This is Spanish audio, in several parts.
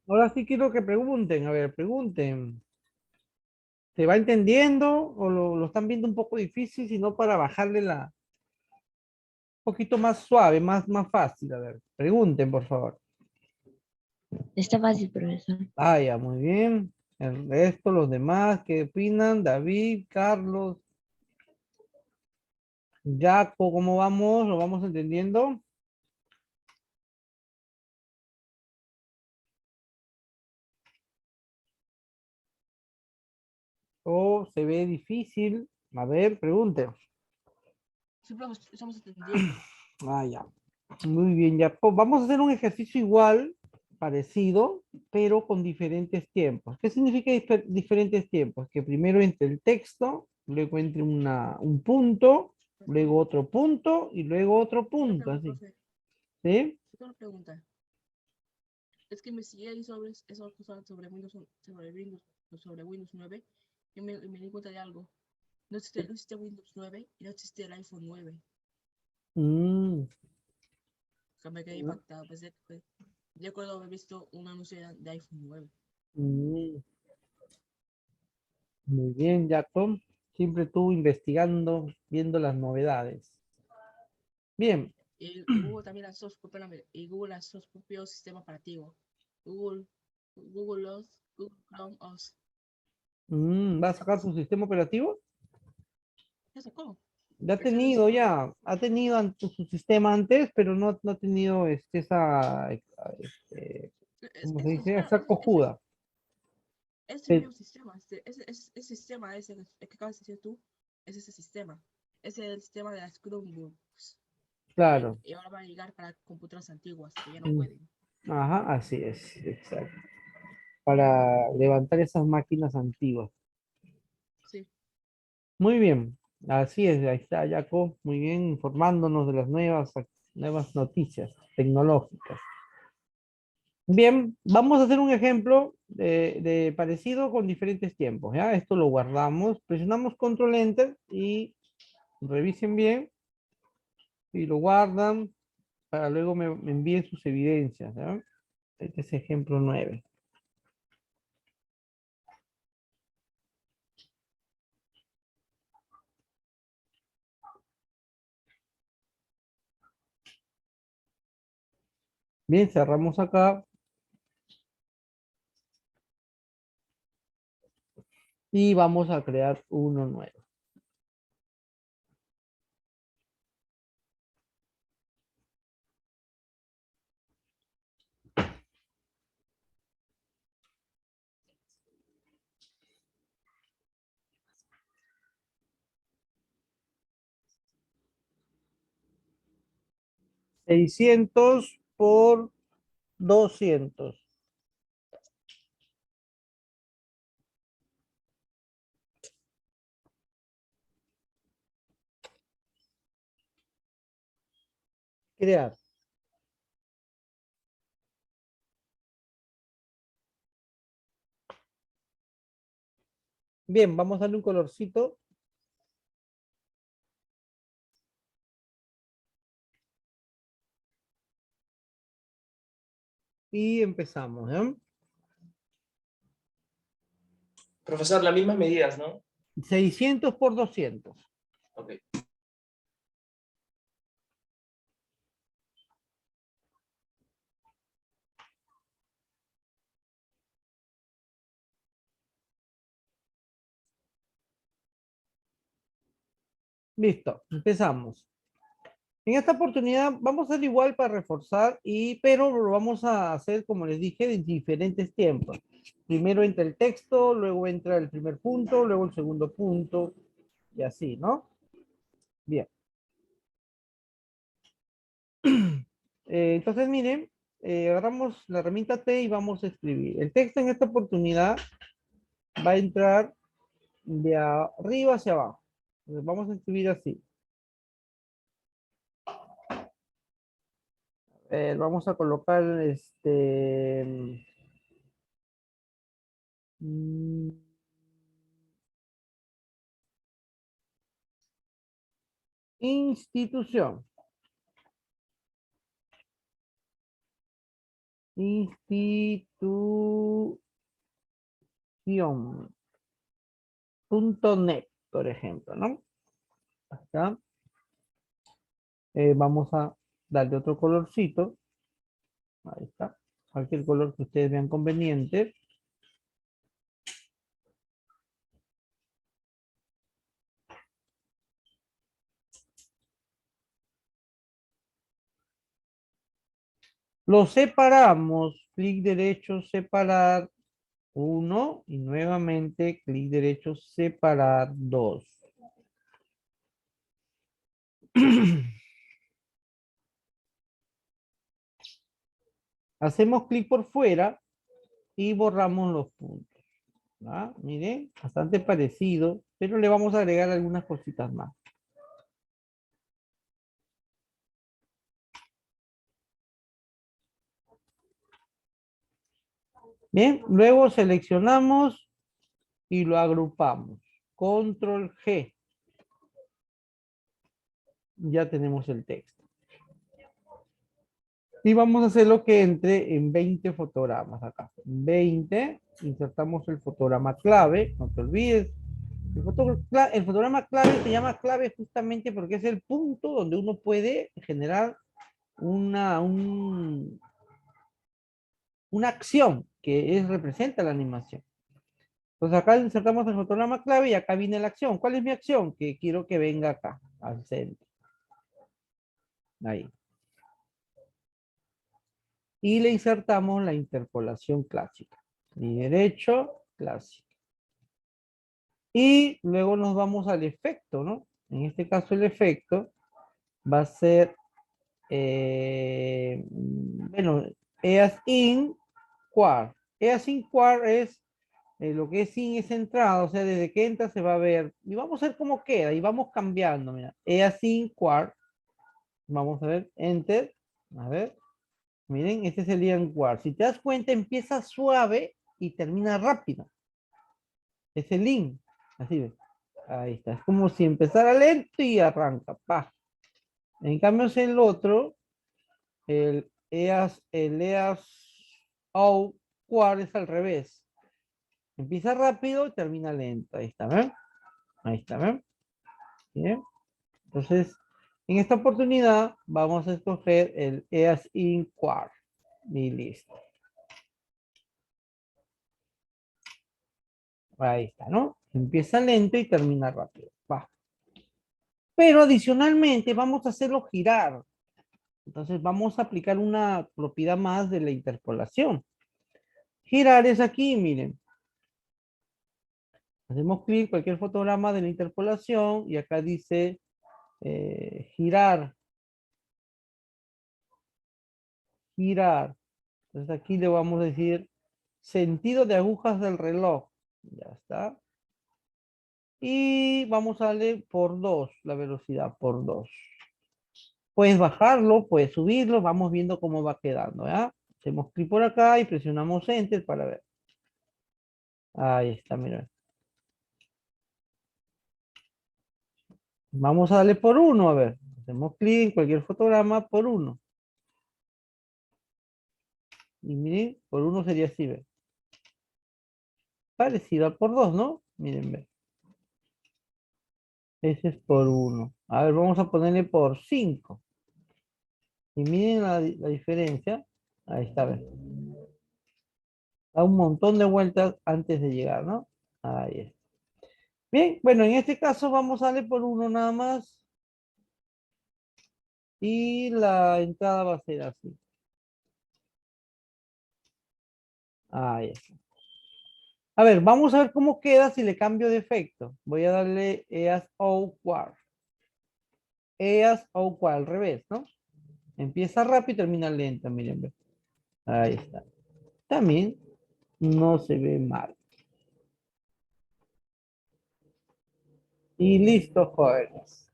Ahora sí quiero que pregunten, a ver, pregunten. ¿Se va entendiendo o lo están viendo un poco difícil, sino para bajarle un poquito más suave, más fácil? A ver, pregunten, por favor. Está fácil, profesor. Ah, ya, muy bien. El resto, los demás, ¿qué opinan? David, Carlos, Jaco, ¿cómo vamos? ¿Lo vamos entendiendo? ¿O se ve difícil? A ver, pregunten. Sí, profe, estamos entendiendo. Ah, ya. Muy bien, ya. Pues vamos a hacer un ejercicio igual, parecido, pero con diferentes tiempos. ¿Qué significa diferentes tiempos? Que primero entre el texto, luego entre un punto, luego otro punto y luego otro Una punto, pregunta, así. profe. ¿Sí? Una pregunta. Es que investigué ahí sobre eso sobre Windows 9 y me di cuenta de algo. No existe Windows 9 y no existe el iPhone 9. Mm, Que me quedé impactado. Pensé que yo recuerdo haber visto un anuncio de iPhone 9. mm, muy bien, Jacob. Siempre tú investigando, viendo las novedades. Bien. Y Google también lanzó su propio, y Google lanzó su propio sistema operativo. Google, Google OS, Google Chrome OS. ¿Va a sacar su sistema operativo? ¿Qué sacó? Ya ha Versión del tenido, sistema ya, ha tenido su sistema antes, pero no ha tenido ¿cómo se dice? espera, Esa cojuda. es el Pe- mismo sistema. Ese sistema ese que acabas de decir tú, es ese sistema. Es el sistema de las Chromebooks. claro. Y ahora va a llegar para computadoras antiguas que ya no Mm, pueden. Ajá, así es, exacto. Para levantar esas máquinas antiguas. Sí. Muy bien, así es, ahí está Jaco, muy bien, informándonos de las nuevas noticias tecnológicas. Bien, vamos a hacer un ejemplo de parecido con diferentes tiempos, ¿ya? Esto lo guardamos, presionamos control enter y revisen bien y lo guardan para luego me envíen sus evidencias, ¿ya? Este es ejemplo 9. Bien, cerramos acá y vamos a crear uno nuevo. $600 por 200. Crear. Bien, vamos a darle un colorcito. Y empezamos, ¿ya? Profesor, las mismas medidas, ¿no? 600 por 200. Ok. Listo, empezamos. En esta oportunidad vamos a hacer igual para reforzar, pero lo vamos a hacer, como les dije, en diferentes tiempos. Primero entra el texto, luego entra el primer punto, luego el segundo punto, y así, ¿no? Bien. Entonces, miren, agarramos la herramienta T y vamos a escribir. El texto en esta oportunidad va a entrar de arriba hacia abajo. Entonces, vamos a escribir así. Vamos a colocar mm, institución. Institución. .net, por ejemplo, ¿no? Acá. Vamos a darle otro colorcito. Ahí está. Cualquier color que ustedes vean conveniente. Lo separamos. Clic derecho, separar. 1 y nuevamente clic derecho, separar 2. Hacemos clic por fuera y borramos los puntos. ¿Ah? Miren, bastante parecido, pero le vamos a agregar algunas cositas más. Bien, luego seleccionamos y lo agrupamos. Control G. Ya tenemos el texto. Y vamos a hacer lo que entre en 20 fotogramas acá. 20, insertamos el fotograma clave, no te olvides. El fotograma clave se llama clave justamente porque es el punto donde uno puede generar una acción que representa la animación. Entonces acá insertamos el fotograma clave y acá viene la acción. ¿Cuál es mi acción? Que quiero que venga acá, al centro. Ahí. Y le insertamos la interpolación clásica. Y derecho, clásico. Y luego nos vamos al efecto, ¿no? En este caso el efecto va a ser, bueno, EAS in quar. EAS in quar es lo que es in es entrada, o sea, desde que entra se va a ver. Y vamos a ver cómo queda y vamos cambiando, mira. EAS in quar. Vamos a ver, enter. A ver. Miren, este es el Ian Quar. Si te das cuenta, empieza suave y termina rápido. Es el in. Así ves. Ahí está. Es como si empezara lento y arranca. Pa. En cambio es el otro. El EAS O Quar es al revés. Empieza rápido y termina lento. Ahí está, ¿ven? Ahí está, ¿ven? Bien. Entonces, en esta oportunidad vamos a escoger el EAS in Quar. Y listo. Ahí está, ¿no? Empieza lento y termina rápido. Va. Pero adicionalmente vamos a hacerlo girar. Entonces vamos a aplicar una propiedad más de la interpolación. Girar es aquí, miren. Hacemos clic cualquier fotograma de la interpolación y acá dice girar. Girar. Entonces aquí le vamos a decir sentido de agujas del reloj. Ya está. Y vamos a darle por 2, la velocidad por 2. Puedes bajarlo, puedes subirlo, vamos viendo cómo va quedando, ¿ya? Hacemos clic por acá y presionamos Enter para ver. Ahí está, mira. Vamos a darle por 1, a ver. Hacemos clic en cualquier fotograma por 1. Y miren, por 1 sería así, ¿ve? Parecido al por 2, ¿no? Miren, ve. Ese es por 1. A ver, vamos a ponerle por 5. Y miren la diferencia. Ahí está, ve. Da un montón de vueltas antes de llegar, ¿no? Ahí está. Bien, bueno, en este caso vamos a darle por 1 nada más. Y la entrada va a ser así. Ahí está. A ver, vamos a ver cómo queda si le cambio de efecto. Voy a darle EAS O Quar. EAS O Quar, al revés, ¿no? Empieza rápido y termina lenta, miren. Ve. Ahí está. También no se ve mal. Y listo, jóvenes.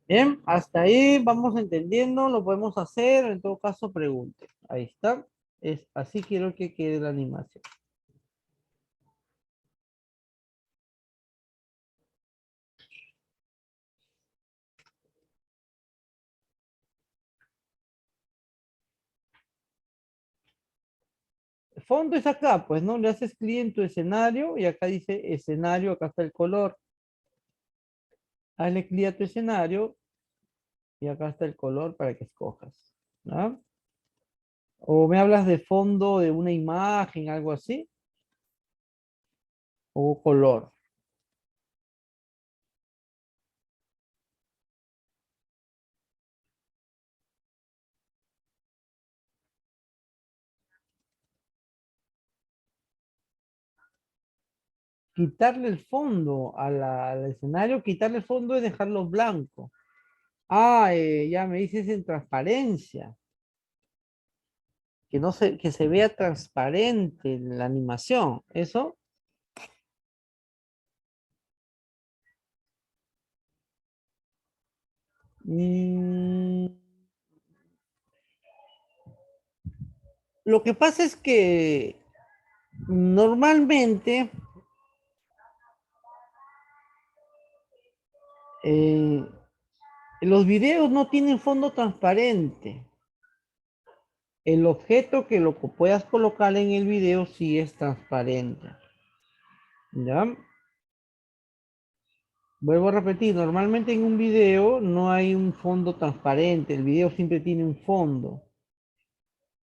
Bien, hasta ahí vamos entendiendo, lo podemos hacer, en todo caso pregunte. Ahí está. Es así quiero que quede la animación. fondo es acá, pues, ¿no? Le haces clic en tu escenario y acá dice escenario, acá está el color. Hazle clic a tu escenario y acá está el color para que escojas, ¿no? O me hablas de fondo de una imagen, algo así, o color. Quitarle el fondo al escenario, quitarle el fondo es dejarlo blanco. Ah, ya me dices en transparencia. Que no se, que se vea transparente la animación. ¿Eso? Mm, lo que pasa es que normalmente eh, los videos no tienen fondo transparente. El objeto que lo puedas colocar en el video sí es transparente. ¿Ya? Vuelvo a repetir, normalmente en un video no hay un fondo transparente, el video siempre tiene un fondo.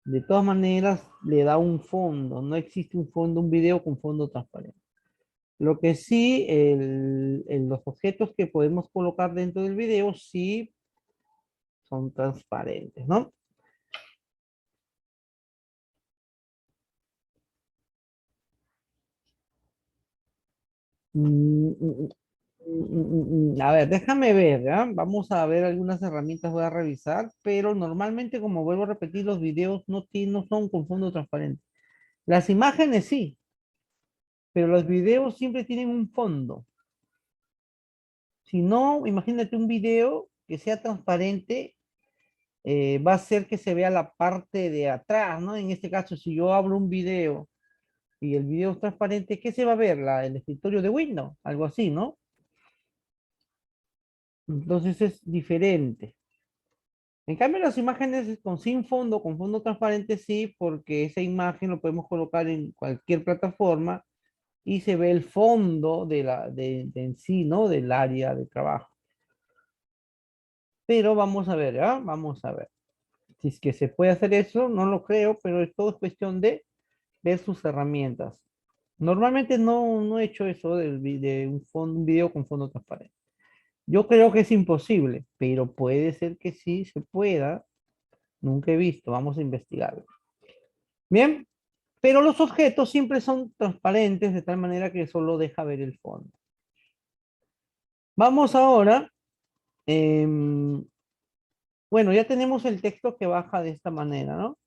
De todas maneras, le da un fondo, no existe un fondo, un video con fondo transparente. Lo que sí, los objetos que podemos colocar dentro del video sí son transparentes, ¿no? Mm, mm, A ver, déjame ver, ¿ya? Vamos a ver algunas herramientas, voy a revisar, pero normalmente, como vuelvo a repetir, los videos no son con fondo transparente. Las imágenes sí, pero los videos siempre tienen un fondo. Si no, imagínate un video que sea transparente, va a ser que se vea la parte de atrás, ¿no? En este caso, si yo abro un video y el video es transparente, ¿qué se va a ver? El escritorio de Windows, algo así, ¿no? Entonces es diferente. En cambio, las imágenes con sin fondo, con fondo transparente, sí, porque esa imagen lo podemos colocar en cualquier plataforma y se ve el fondo de en sí, ¿no? Del área de trabajo. Pero vamos a ver, ¿ah? Vamos a ver. Si es que se puede hacer eso, no lo creo, pero es todo cuestión de ver sus herramientas. Normalmente no he hecho eso de un video con fondo transparente. Yo creo que es imposible, pero puede ser que sí se pueda. Nunca he visto, vamos a investigarlo. Bien, pero los objetos siempre son transparentes de tal manera que solo deja ver el fondo. Vamos ahora, em, bueno, ya tenemos el texto que baja de esta manera, ¿no?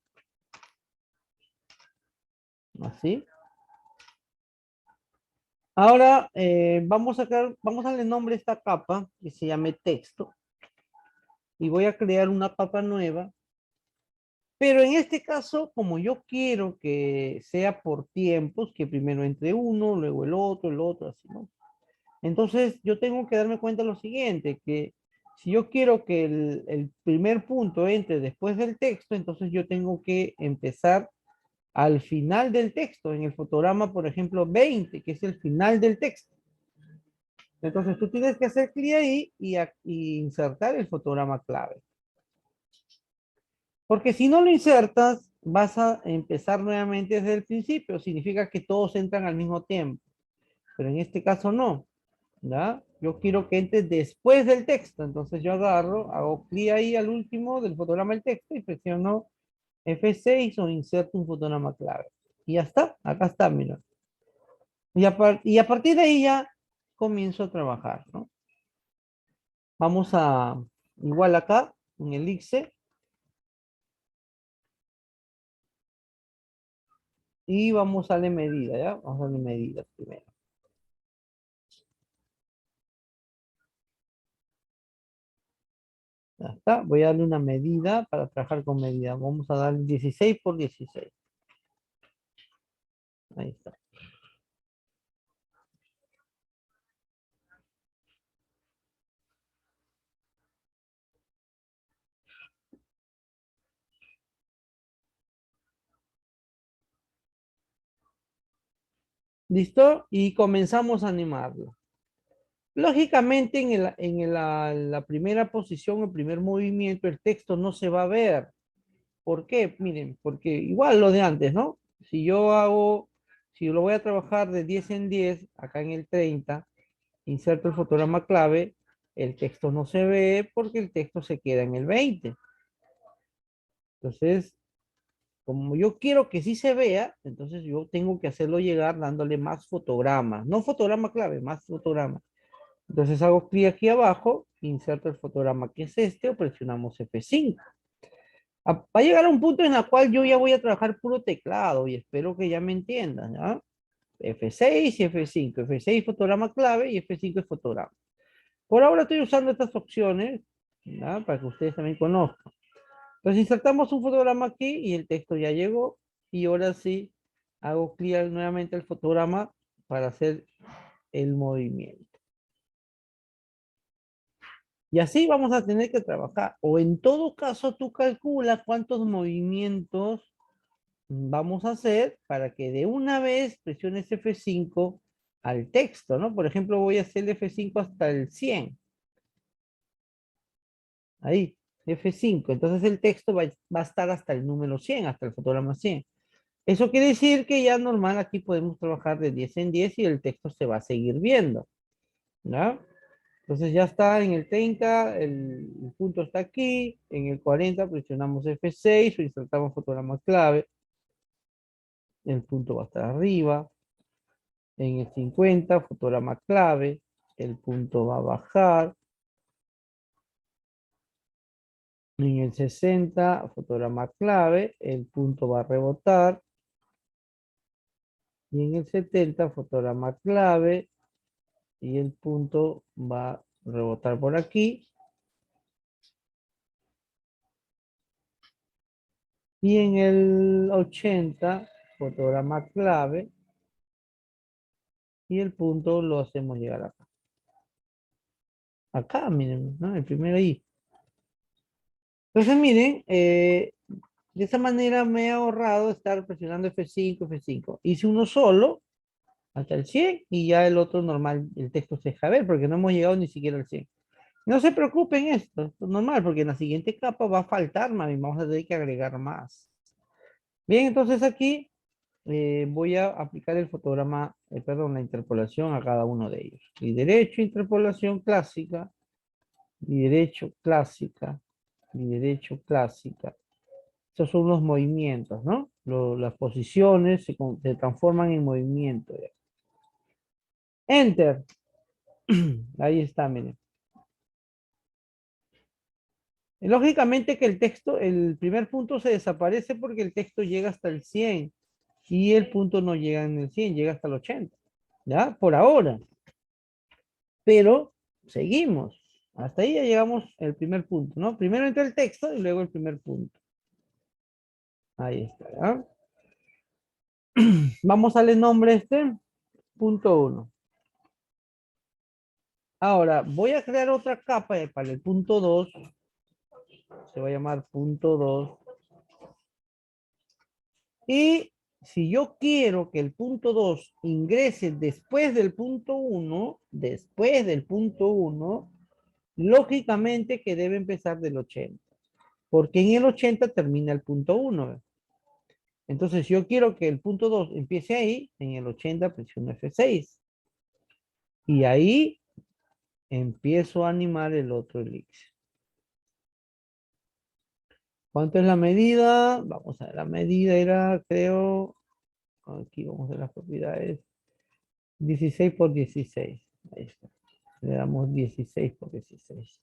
Así. Ahora vamos a darle nombre a esta capa que se llame texto y voy a crear una capa nueva. Pero en este caso, como yo quiero que sea por tiempos, que primero entre uno, luego el otro, así, ¿no? Entonces yo tengo que darme cuenta de lo siguiente, que si yo quiero que el primer punto entre después del texto, entonces yo tengo que empezar al final del texto, en el fotograma, por ejemplo, 20, que es el final del texto. Entonces tú tienes que hacer clic ahí y insertar el fotograma clave. Porque si no lo insertas, vas a empezar nuevamente desde el principio. Significa que todos entran al mismo tiempo. Pero en este caso no. ¿Ya? Yo quiero que entre después del texto. Entonces yo agarro, hago clic ahí al último del fotograma del texto y presiono F6 o inserto un fotograma clave. Y ya está. Acá está, mira. Y a partir de ahí ya comienzo a trabajar, ¿no? Vamos a, igual acá, en el ICE, y vamos a darle medida, ¿ya? Vamos a darle medida primero. Ya está. Voy a darle una medida para trabajar con medida. Vamos a dar 16 por 16. Ahí está. ¿Listo? Y comenzamos a animarlo. Lógicamente, la primera posición, el primer movimiento, el texto no se va a ver. ¿Por qué? Miren, porque igual lo de antes, ¿no? Si lo voy a trabajar de 10 en 10, acá en el 30, inserto el fotograma clave, el texto no se ve porque el texto se queda en el 20. Entonces, como yo quiero que sí se vea, entonces yo tengo que hacerlo llegar dándole más fotogramas. No fotograma clave, más fotogramas. Entonces hago clic aquí abajo, inserto el fotograma que es este, o presionamos F5. Va a llegar a un punto en el cual yo ya voy a trabajar puro teclado y espero que ya me entiendan, ¿ya? F6 y F5. F6 fotograma clave y F5 es fotograma. Por ahora estoy usando estas opciones, ¿ya? Para que ustedes también conozcan. Entonces insertamos un fotograma aquí y el texto ya llegó. Y ahora sí, hago clic nuevamente al fotograma para hacer el movimiento. Y así vamos a tener que trabajar. O en todo caso, tú calculas cuántos movimientos vamos a hacer para que de una vez presiones F5 al texto, ¿no? Por ejemplo, voy a hacer F5 hasta el 100. Ahí, F5. Entonces el texto va a estar hasta el número 100, hasta el fotograma 100. Eso quiere decir que ya normal aquí podemos trabajar de 10 en 10 y el texto se va a seguir viendo, ¿no? Entonces ya está en el 30, el punto está aquí, en el 40 presionamos F6 o insertamos fotograma clave, el punto va a estar arriba, en el 50 fotograma clave, el punto va a bajar, en el 60 fotograma clave, el punto va a rebotar, y en el 70 fotograma clave, y el punto va a rebotar por aquí. Y en el 80, fotograma clave, y el punto lo hacemos llegar acá. Acá, miren, ¿no? El primero ahí. Entonces, miren, de esa manera me he ahorrado estar presionando F5, F5. Hice uno solo, hasta el 100, y ya el otro normal, el texto se deja ver, porque no hemos llegado ni siquiera al 100. No se preocupen esto es normal, porque en la siguiente capa va a faltar, mami, vamos a tener que agregar más. Bien, entonces aquí voy a aplicar el fotograma, perdón, la interpolación a cada uno de ellos. Y derecho, interpolación clásica, y derecho, clásica, y derecho, clásica. Estos son los movimientos, ¿no? Las posiciones se transforman en movimiento. ¿Ya? Enter. Ahí está, miren. Lógicamente que el texto, el primer punto se desaparece porque el texto llega hasta el 100 y el punto no llega en el 100, llega hasta el 80. ¿Ya? Por ahora. Pero seguimos. Hasta ahí ya llegamos el primer punto, ¿no? Primero entra el texto y luego el primer punto. Ahí está, ¿ya? Vamos a darle nombre a este. Punto 1. Ahora, voy a crear otra capa para el punto 2. Se va a llamar punto 2. Y si yo quiero que el punto 2 ingrese después del punto 1, lógicamente que debe empezar del 80. Porque en el 80 termina el punto 1. Entonces, yo quiero que el punto 2 empiece ahí, en el 80 presiono F6. Y ahí empiezo a animar el otro elixir. ¿Cuánto es la medida? Vamos a ver, la medida era, creo, aquí vamos a ver las propiedades, 16 por 16. Ahí está. Le damos 16 por 16.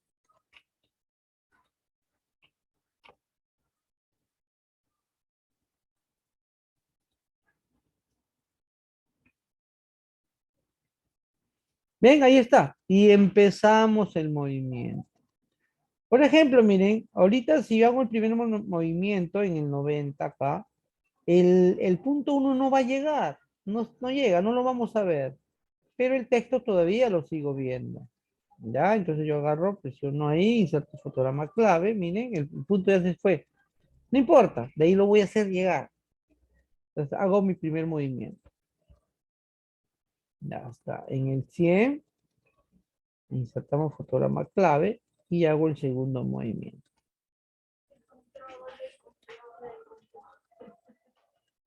Ven, ahí está. Y empezamos el movimiento. Por ejemplo, miren, ahorita si yo hago el primer movimiento en el 90 acá, el punto 1 no va a llegar. No llega, no lo vamos a ver. Pero el texto todavía lo sigo viendo. Ya, entonces yo agarro, presiono ahí, inserto fotograma clave, miren, el punto ya se fue. No importa, de ahí lo voy a hacer llegar. Entonces hago mi primer movimiento. Ya está. En el 100, insertamos fotograma clave y hago el segundo movimiento.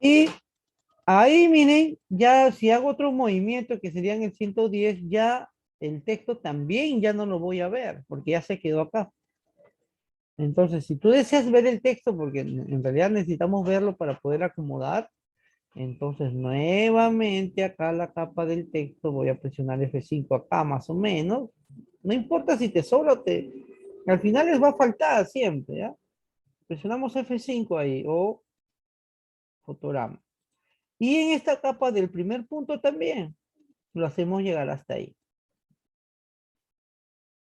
Y ahí, miren, ya si hago otro movimiento que sería en el 110, ya el texto también ya no lo voy a ver, porque ya se quedó acá. Entonces, si tú deseas ver el texto, porque en realidad necesitamos verlo para poder acomodar, entonces nuevamente acá la capa del texto, voy a presionar F5 acá más o menos. No importa si te sobra o te... Al final les va a faltar siempre, ¿ya? Presionamos F5 ahí, o fotograma. Y en esta capa del primer punto también, lo hacemos llegar hasta ahí.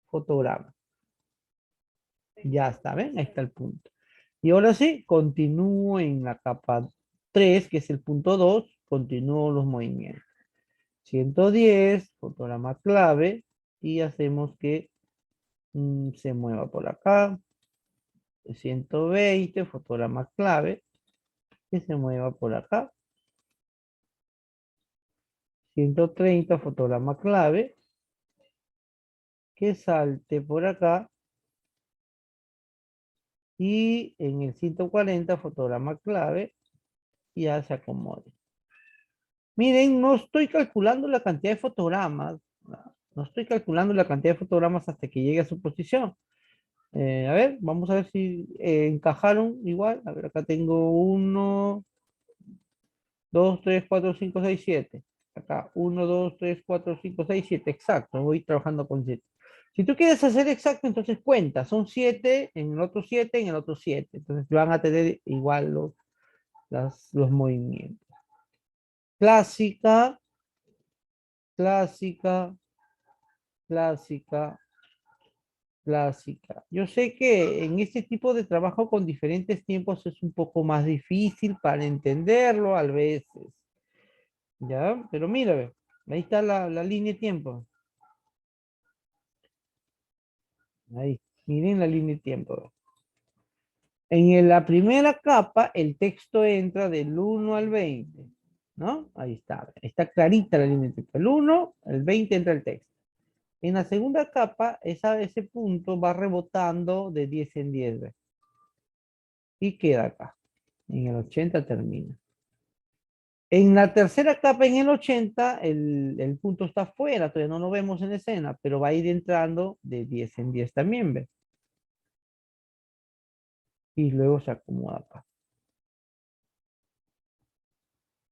Fotograma. Ya está, ¿ven? Ahí está el punto. Y ahora sí, continúo en la capa 3, que es el punto 2, continúo los movimientos. 110, fotograma clave, y hacemos que se mueva por acá. 120, fotograma clave, que se mueva por acá. 130, fotograma clave, que salte por acá. Y en el 140, fotograma clave, ya se acomode. Miren, no estoy calculando la cantidad de fotogramas. No estoy calculando la cantidad de fotogramas hasta que llegue a su posición. A ver, vamos a ver si encajaron igual. A ver, acá tengo 1, 2, 3, 4, 5, 6, 7. Acá 1, 2, 3, 4, 5, 6, 7. Exacto, voy trabajando con 7. Si tú quieres hacer exacto, entonces cuenta. Son 7, en el otro 7, en el otro 7. Entonces van a tener igual los movimientos. Clásica, clásica, clásica, clásica. Yo sé que en este tipo de trabajo con diferentes tiempos es un poco más difícil para entenderlo a veces. ¿Ya? Pero mira, ve, ahí está la línea de tiempo. Ahí, miren la línea de tiempo. Ve. La primera capa, el texto entra del 1 al 20. ¿No? Ahí está. Está clarita la línea de tiempo. El 1, el 20 entra el texto. En la segunda capa, ese punto va rebotando de 10 en 10. ¿Ve? Y queda acá. En el 80 termina. En la tercera capa, en el 80, el punto está fuera, todavía no lo vemos en escena, pero va a ir entrando de 10 en 10 también, ¿ve? Y luego se acomoda acá.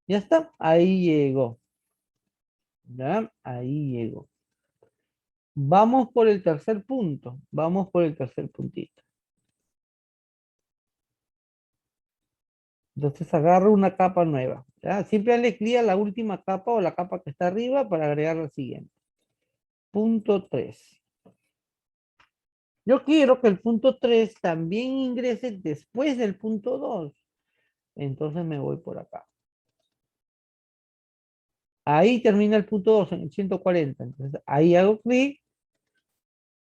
Ya está, ahí llegó. ¿Ya? Ahí llegó. Vamos por el tercer punto. Vamos por el tercer puntito. Entonces agarro una capa nueva. ¿Ya? Siempre le clic a la última capa o la capa que está arriba para agregar la siguiente. Punto 3. Yo quiero que el punto 3 también ingrese después del punto 2. Entonces me voy por acá. Ahí termina el punto 2 en el 140. Entonces ahí hago clic,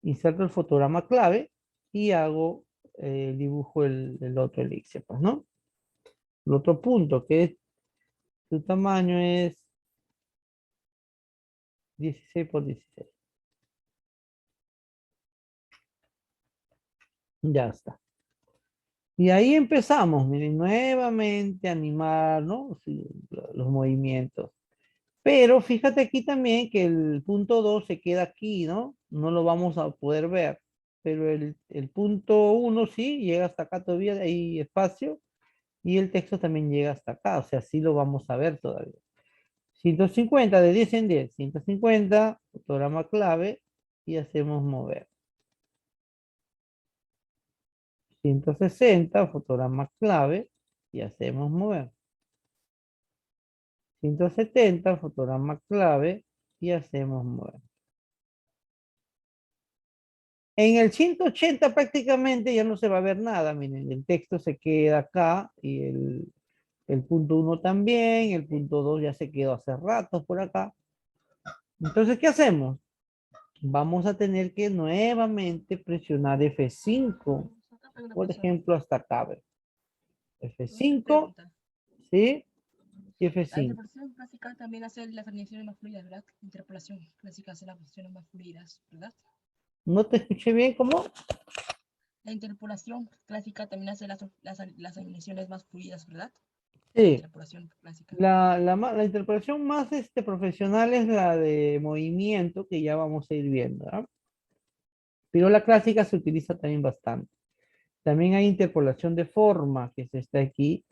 inserto el fotograma clave y hago, dibujo el otro elixir, pues, ¿no? El otro punto que es, su tamaño es 16 por 16. Ya está. Y ahí empezamos, miren, nuevamente a animar, ¿no? Sí, los movimientos. Pero fíjate aquí también que el punto 2 se queda aquí, ¿no? No lo vamos a poder ver. Pero el punto 1 sí, llega hasta acá todavía, hay espacio. Y el texto también llega hasta acá, o sea, sí lo vamos a ver todavía. 150 de 10 en 10, 150, fotograma clave, y hacemos mover. 160, fotograma clave, y hacemos mover. 170, fotograma clave, y hacemos mover. En el 180 prácticamente ya no se va a ver nada, miren, el texto se queda acá, y el punto 1 también, el punto 2 ya se quedó hace rato por acá. Entonces, ¿qué hacemos? Vamos a tener que nuevamente presionar F5, Una por profesora, ejemplo, hasta acá. una F5, pregunta. ¿sí? y La F5. interpolación clásica también hace las animaciones más fluidas, ¿verdad? La interpolación clásica hace las animaciones más fluidas, ¿verdad? No te escuché bien, ¿cómo? La interpolación clásica también hace las animaciones más fluidas, ¿verdad? La Sí. interpolación clásica. La interpretación más profesional es la de movimiento, que ya vamos a ir viendo, ¿ah? Pero la clásica se utiliza también bastante. También hay interpolación de forma, que se está aquí,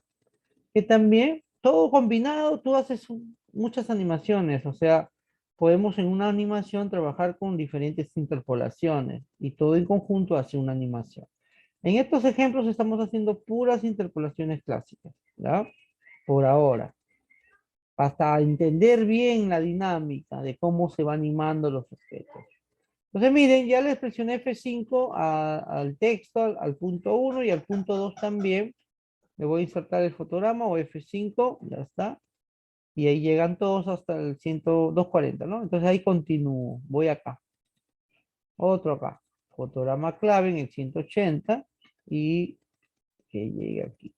que también, todo combinado, tú haces muchas animaciones, o sea, podemos en una animación trabajar con diferentes interpolaciones y todo en conjunto hace una animación. En estos ejemplos estamos haciendo puras interpolaciones clásicas, ¿ya? Por ahora, hasta entender bien la dinámica de cómo se va animando los objetos. Entonces, miren, ya les presioné F5 al texto, al punto 1 y al punto 2 también. Le voy a insertar el fotograma o F5, ya está. Y ahí llegan todos hasta el 240, ¿no? Entonces ahí continúo. Voy acá. Otro acá. Fotograma clave en el 180 y que llegue aquí.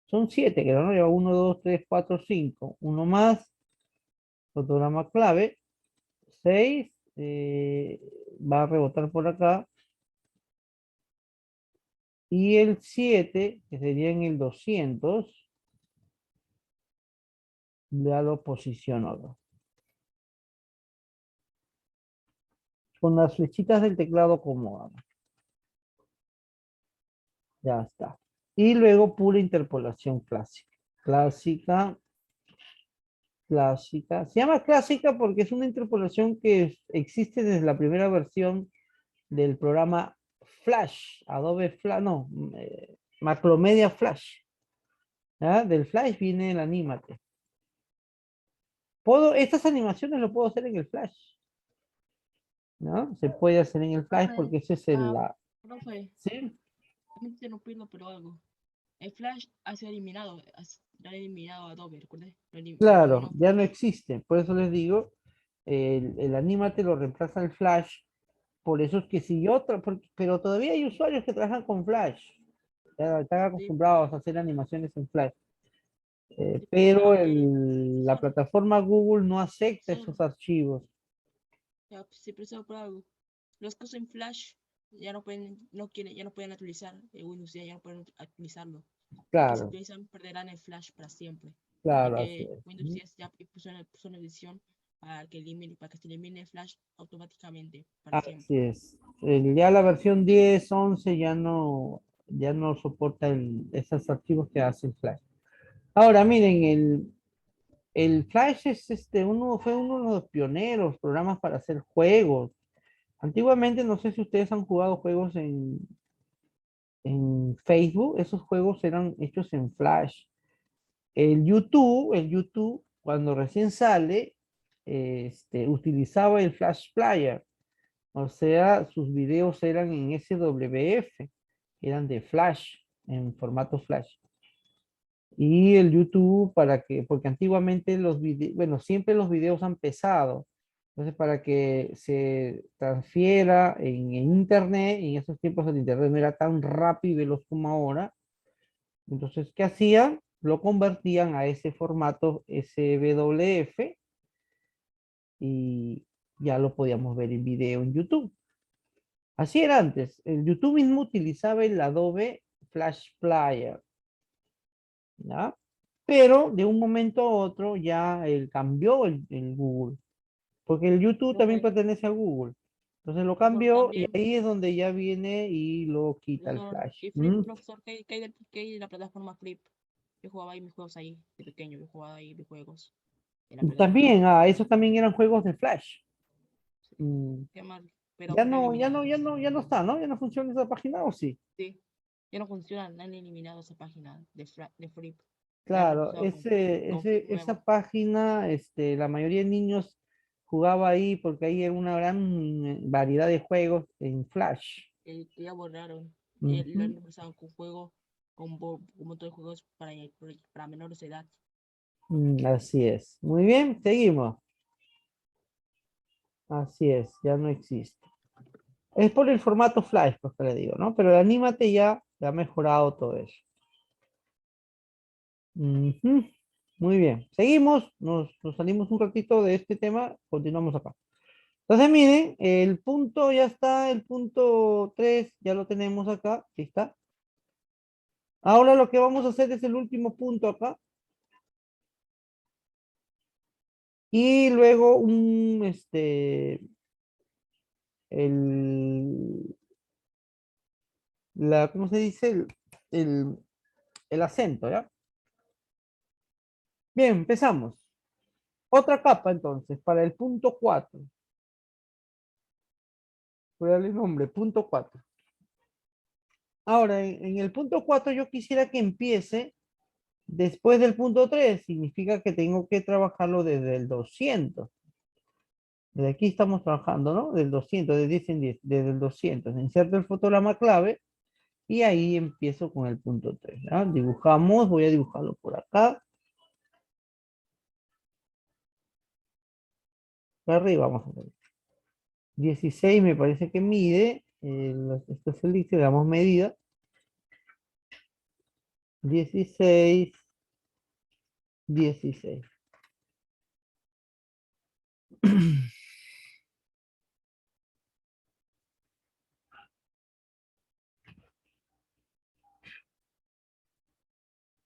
Son 7, creo, ¿no? Lleva 1, 2, 3, 4, 5. Uno más. Fotograma clave. 6. Va a rebotar por acá. Y el 7, que sería en el 200, ya lo posiciono acá. Con las flechitas del teclado acomodadas. Ya está. Y luego pura interpolación clásica. Clásica, clásica. Se llama clásica porque es una interpolación que existe desde la primera versión del programa Flash, Adobe Flash, no, Macromedia Flash. ¿Ya? Del Flash viene el Anímate. Estas animaciones lo puedo hacer en el Flash, ¿no? Se puede hacer en el Flash porque ese es el... Profe, ¿sí? también interrumpirlo, pero algo. El Flash ha sido eliminado, lo ha eliminado Adobe, ¿recuerdas? Claro, ya no existe. Por eso les digo, el Anímate lo reemplaza el Flash. Por eso es que si yo, pero todavía hay usuarios que trabajan con Flash. Ya están acostumbrados a hacer animaciones en Flash. Pero la plataforma Google no acepta esos archivos. Ya, sí, pero eso por algo. Los que usan Flash ya no pueden, no quieren, ya no pueden actualizar Windows 10, ya no pueden actualizarlo. Los que se Claro, actualizan perderán el Flash para siempre. claro, así Porque es. Windows 10 ya puso una edición para que se elimine Flash automáticamente para siempre. Así es. Ya la versión 10, 11 ya no soporta esos archivos que hace el Flash. Ahora, miren, el Flash es fue uno de los pioneros, programas para hacer juegos. Antiguamente, no sé si ustedes han jugado juegos en Facebook, esos juegos eran hechos en Flash. El YouTube, cuando recién sale, utilizaba el Flash Player. O sea, sus videos eran en SWF, eran de Flash, en formato Flash. Y el YouTube porque antiguamente los videos, bueno, siempre los videos han pesado. Entonces, para que se transfiera en Internet, en esos tiempos el Internet no era tan rápido y veloz como ahora. Entonces, ¿qué hacían? Lo convertían a ese formato SWF y ya lo podíamos ver en video en YouTube. Así era antes. El YouTube mismo utilizaba el Adobe Flash Player, ¿ya? Pero de un momento a otro ya cambió el Google, porque el YouTube también Profe, pertenece a Google. Entonces lo profesor, cambió y también, ahí es donde ya viene y lo quita el profesor, Flash. y Flip, profesor, ¿qué hay de la plataforma Flip? Yo jugaba ahí mis juegos ahí, de pequeño, yo jugaba ahí mis juegos en la plataforma. También, esos también eran juegos de Flash. Mm, Qué mal, pero Ya lo no, ya no, eliminaron. ya no está, ¿no? Ya no funciona esa página, ¿o sí? Sí, ya no funciona, han eliminado esa página de Flip. La han Claro, reemplazado con Flip esa nuevo. página, la mayoría de niños jugaba ahí porque ahí hay una gran variedad de juegos en Flash. Que ya borraron. Lo han Ujú. reemplazado con juegos, con un montón de juegos para menores de edad. Así es. Muy bien, seguimos. Así es, ya no existe. Es por el formato Flash, pues que le digo, ¿no? Pero el Anímate ya ha mejorado todo eso. Ujú. Muy bien. Seguimos, nos salimos un ratito de este tema, continuamos acá. Entonces, miren, el punto ya está, el punto 3 ya lo tenemos acá, ¿sí está? Ahora lo que vamos a hacer es el último punto acá. Y luego el, ¿cómo se dice? El, el acento, ¿ya? Bien, empezamos. Otra capa entonces, para el punto 4. Voy a darle nombre, punto 4. Ahora, en el punto 4 yo quisiera que empiece después del punto 3. Significa que tengo que trabajarlo desde el 200. Desde aquí estamos trabajando, ¿no? Del 200, de 10 en 10, desde el 200. Inserto el fotograma clave y ahí empiezo con el punto 3. ¿Ya? Dibujamos, voy a dibujarlo por acá. Por arriba vamos a ver. 16 me parece que mide. Esto es el le damos medida. 16, 16.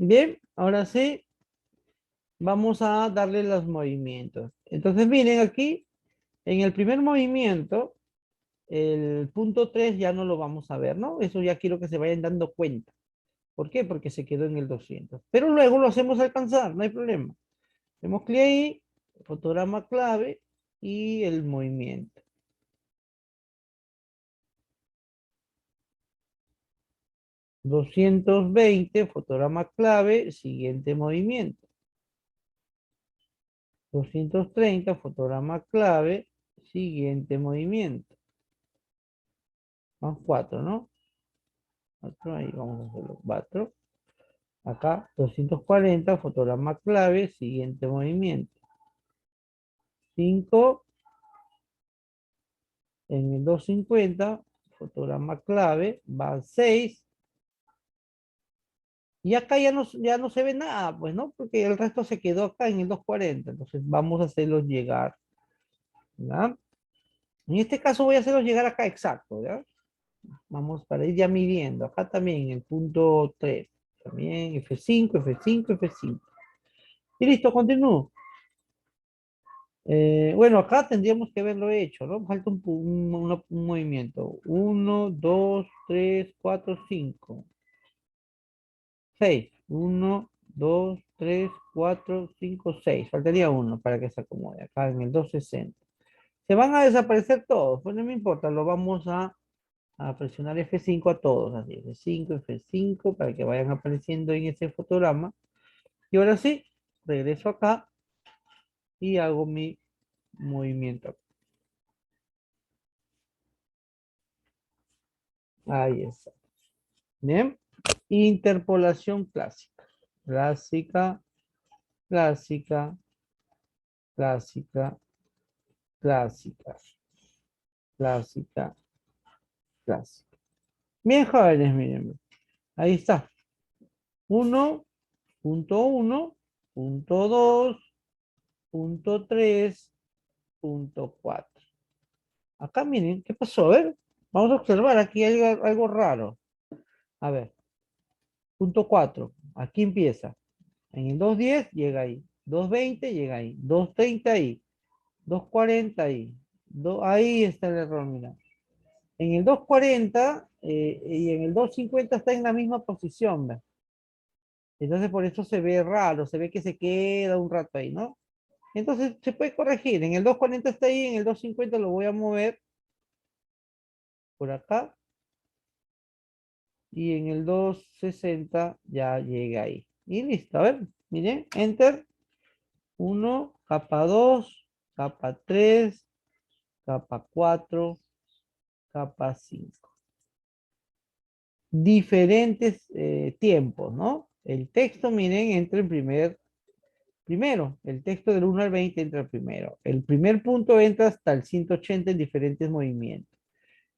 Bien, ahora sí, vamos a darle los movimientos. Entonces, miren aquí, en el primer movimiento, el punto 3 ya no lo vamos a ver, ¿no? Eso ya quiero que se vayan dando cuenta. ¿Por qué? Porque se quedó en el 200. Pero luego lo hacemos alcanzar, no hay problema. Hacemos clic ahí, fotograma clave y el movimiento. 220, fotograma clave, siguiente movimiento. 230, fotograma clave, siguiente movimiento. Más 4, ¿no? 4, ahí vamos a hacerlo. 4. Acá, 240, fotograma clave, siguiente movimiento. 5. En el 250, fotograma clave, va 6. Y acá ya no se ve nada, pues, ¿no? Porque el resto se quedó acá en el 240. Entonces vamos a hacerlos llegar, ¿ya? En este caso voy a hacerlos llegar acá exacto, ¿ya? Vamos para ir ya midiendo. Acá también el punto 3. También F5, F5, F5. Y listo, continúo. Bueno, acá tendríamos que haberlo hecho, ¿no? Falta un movimiento. 1, 2, 3, 4, 5. 6. 1, 2, 3, 4, 5, 6. Faltaría uno para que se acomode. Acá en el 260. Se van a desaparecer todos. Pues no me importa, lo vamos a presionar F5 a todos. Así, F5, F5, para que vayan apareciendo en ese fotograma. Y ahora sí, regreso acá y hago mi movimiento. Ahí está. Bien. Interpolación clásica. Clásica, clásica, clásica, clásica, clásica, clásica. Bien, jóvenes, miren. Ahí está. 1.1, punto 2, punto 3, punto 4. Acá miren, ¿qué pasó? A ver, vamos a observar aquí algo raro. A ver, punto 4, aquí empieza. En el 210 llega ahí. 220 llega ahí. 230 ahí. 240 ahí. Ahí está el error, mira. En el 240 y en el 250 está en la misma posición, ¿ves? Entonces por eso se ve raro, se ve que se queda un rato ahí, ¿no? Entonces se puede corregir. En el 240 está ahí, en el 250 lo voy a mover por acá. Y en el 260 ya llega ahí. Y listo, a ver, miren, enter. 1, capa 2, capa 3, capa 4, capa 5. Diferentes tiempos, ¿no? El texto, miren, entra en primero. El texto del 1 al 20 entra primero. El primer punto entra hasta el 180 en diferentes movimientos.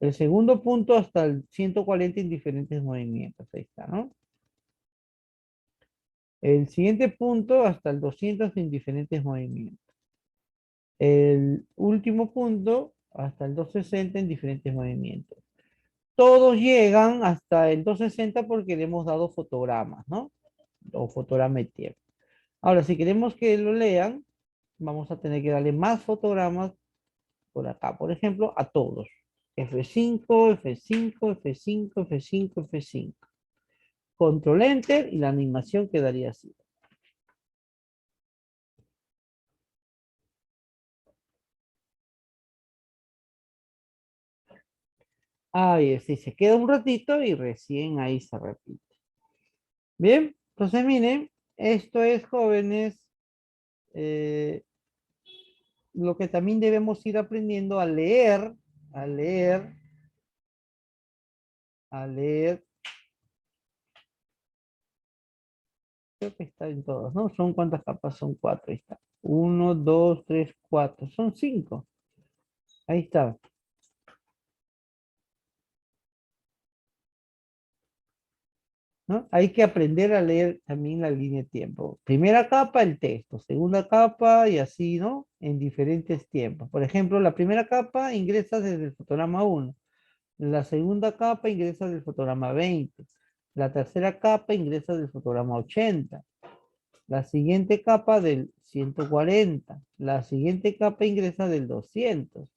El segundo punto hasta el 140 en diferentes movimientos. Ahí está, ¿no? El siguiente punto hasta el 200 en diferentes movimientos. El último punto hasta el 260 en diferentes movimientos. Todos llegan hasta el 260 porque le hemos dado fotogramas, ¿no? O fotogrametría. Ahora, si queremos que lo lean, vamos a tener que darle más fotogramas por acá. Por ejemplo, a todos. F5, F5, F5, F5, F5. Control Enter y la animación quedaría así. Ahí sí, se queda un ratito y recién ahí se repite. Bien, entonces miren, esto es, jóvenes, lo que también debemos ir aprendiendo a leer, a leer, a leer. Creo que está en todos, ¿no? ¿Son cuántas capas? Son 4, ahí está. 1, 2, 3, 4, son 5. Ahí está. ¿No? Hay que aprender a leer también la línea de tiempo. Primera capa, el texto. Segunda capa y así, ¿no? En diferentes tiempos. Por ejemplo, la primera capa ingresa desde el fotograma 1. La segunda capa ingresa del fotograma 20. La tercera capa ingresa del fotograma 80. La siguiente capa del 140. La siguiente capa ingresa del 200.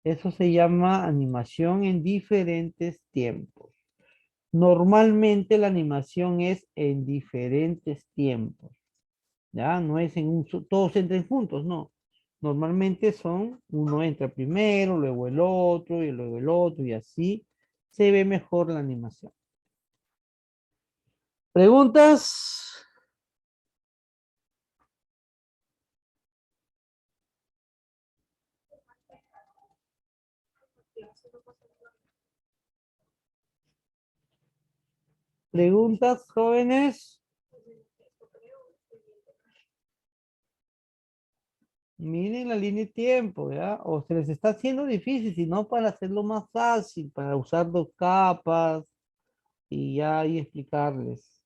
Eso se llama animación en diferentes tiempos. Normalmente la animación es en diferentes tiempos. ¿Ya? No es en todos entren juntos, no. Normalmente son, uno entra primero, luego el otro, y luego el otro, y así se ve mejor la animación. ¿Preguntas? ¿Preguntas, jóvenes? Miren la línea de tiempo, ¿ya? O se les está haciendo difícil, sino para hacerlo más fácil, para usar 2 capas y ya ahí explicarles.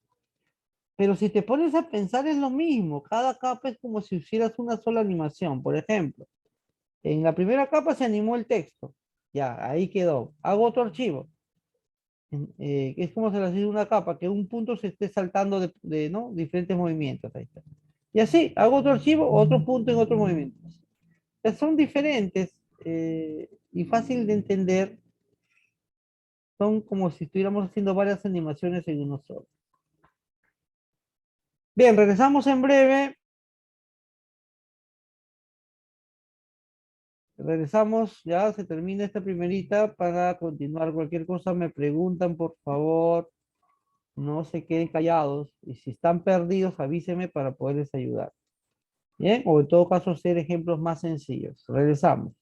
Pero si te pones a pensar es lo mismo, cada capa es como si hicieras una sola animación. Por ejemplo, en la primera capa se animó el texto, ya, ahí quedó. Hago otro archivo, que es como se le hace una capa, que un punto se esté saltando ¿no? Diferentes movimientos. Ahí está. Y así, hago otro archivo, otro punto en otro movimiento. Son diferentes y fácil de entender. Son como si estuviéramos haciendo varias animaciones en uno solo. Bien, regresamos en breve. Regresamos, ya se termina esta primerita para continuar. Cualquier cosa me preguntan, por favor. No se queden callados. Y si están perdidos, avísenme para poderles ayudar. Bien, o en todo caso, hacer ejemplos más sencillos. Regresamos.